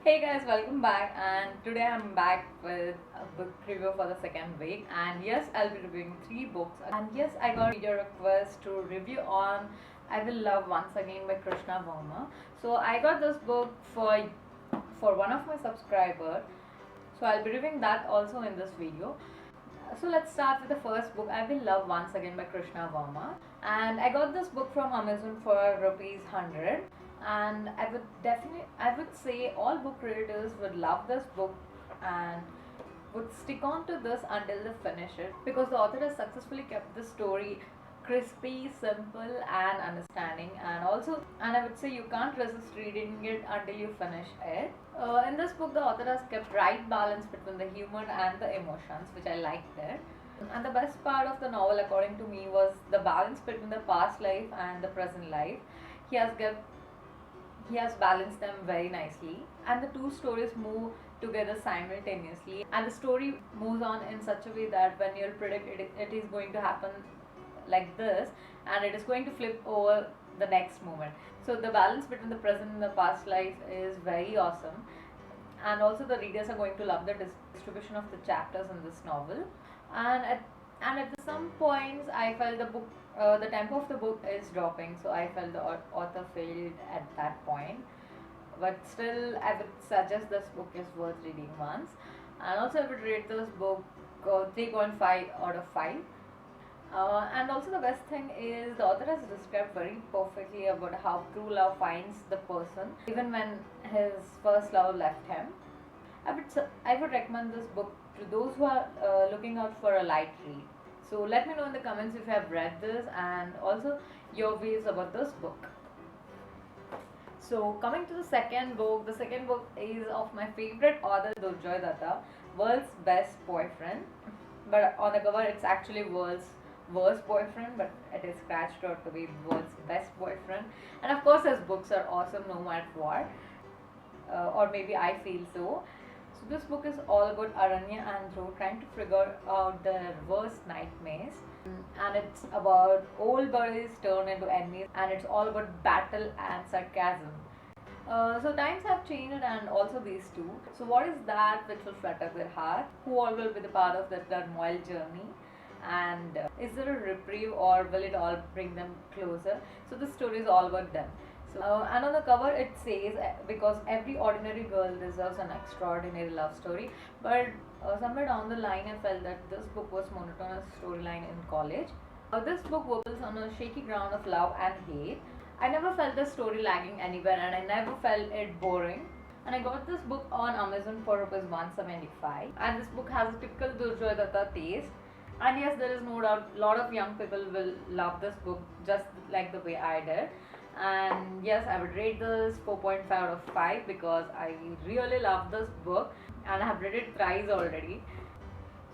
Hey guys, welcome back. And today I'm back with a book review for the second week. And yes, I'll be reviewing three books. And yes, I got a video request to review on I Will Love Once Again by Krishna Verma. So I got this book for one of my subscribers. So I'll be reviewing that also in this video. So let's start with the first book, I Will Love Once Again by Krishna Verma. And I got this book from Amazon for rupees 100. And I would say all book readers would love this book and would stick on to this until they finish it, because the author has successfully kept the story crispy, simple and understanding, and I would say you can't resist reading it until you finish it. In this book the author has kept right balance between the humor and the emotions, which I liked it. And the best part of the novel according to me was the balance between the past life and the present life. He has kept he has balanced them very nicely, and the two stories move together simultaneously, and the story moves on in such a way that when you'll predict it is going to happen like this, and it is going to flip over the next moment. So the balance between the present and the past life is very awesome, and also the readers are going to love the distribution of the chapters in this novel. And at some points I felt the tempo of the book is dropping, so I felt the author failed at that point. But still I would suggest this book is worth reading once. And also I would rate this book 3.5 out of 5. And also the best thing is the author has described very perfectly about how true love finds the person even when his first love left him. I would recommend this book to those who are looking out for a light read. So let me know in the comments if you have read this and also your views about this book. So coming to the second book is of my favorite author Durjoy Datta, World's Best Boyfriend. But on the cover it's actually World's Worst Boyfriend, but it is scratched out to be World's Best Boyfriend. And of course his books are awesome no matter what, or maybe I feel so. So this book is all about Aranya and Dhruv trying to figure out their worst nightmares. And it's about old buddies turned into enemies, and it's all about battle and sarcasm. So times have changed and also these two. So what is that which will flutter their heart? Who all will be the part of their turmoil journey? And is there a reprieve or will it all bring them closer? So the story is all about them. So, and on the cover it says, because every ordinary girl deserves an extraordinary love story. But somewhere down the line I felt that this book was monotonous storyline in college. This book wobbles on a shaky ground of love and hate. I never felt the story lagging anywhere, and I never felt it boring. And I got this book on Amazon for rupees 175. And this book has a typical Durjoy Datta taste. And yes, there is no doubt a lot of young people will love this book just like the way I did. And yes, I would rate this 4.5 out of 5 because I really love this book and I have read it thrice already.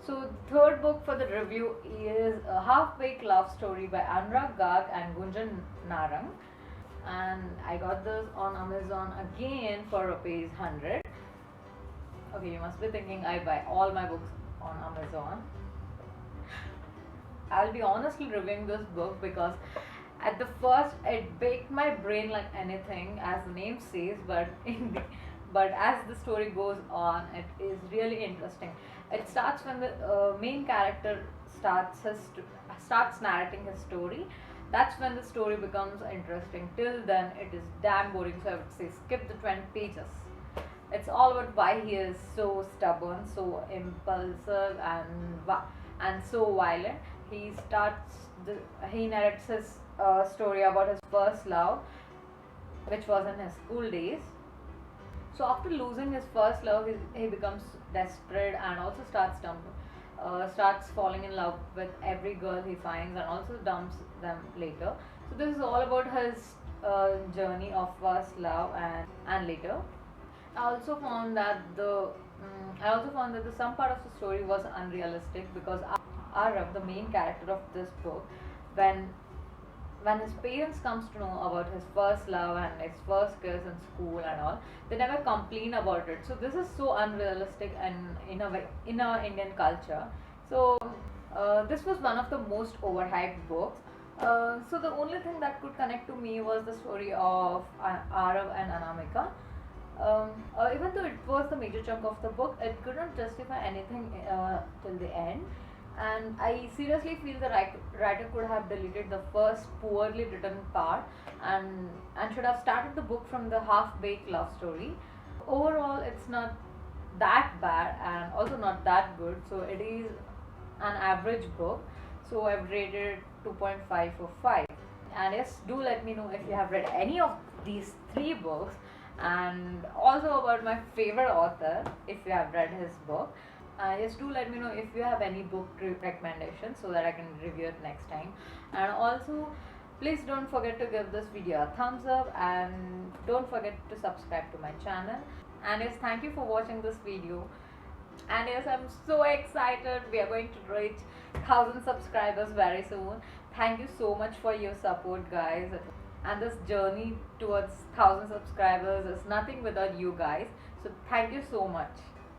So third book for the review is a half-baked love story by Anurag Garg and Gunjan Narang, and I got this on Amazon again for rupees 100. Okay, you must be thinking I buy all my books on Amazon. I'll be honestly reviewing this book because at the first it baked my brain like anything, as the name says, but as the story goes on, it is really interesting. It starts when the main character starts narrating his story. That's when the story becomes interesting. Till then, it is damn boring. So I would say skip the 20 pages. It's all about why he is so stubborn, so impulsive, and so violent. He starts he narrates his story about his first love, which was in his school days. So after losing his first love, he becomes desperate and also starts falling in love with every girl he finds and also dumps them later. So this is all about his journey of first love and later. I also found that the some part of the story was unrealistic because Arav, the main character of this book, when when his parents comes to know about his first love and his first kiss in school and all, they never complain about it. So this is so unrealistic and in a way in our Indian culture. So this was one of the most overhyped books. So the only thing that could connect to me was the story of Arav and Anamika. Even though it was the major chunk of the book, it couldn't justify anything till the end. And I seriously feel the writer could have deleted the first poorly written part and should have started the book from the half-baked love story. Overall, it's not that bad and also not that good. So it is an average book. So I've rated 2.5 for 5. And yes, do let me know if you have read any of these three books, and also about my favorite author if you have read his book. Yes, do let me know if you have any book recommendations so that I can review it next time. And also, please don't forget to give this video a thumbs up and don't forget to subscribe to my channel. And yes, thank you for watching this video. And yes, I'm so excited. We are going to reach 1000 subscribers very soon. Thank you so much for your support, guys. And this journey towards 1000 subscribers is nothing without you guys. So thank you so much.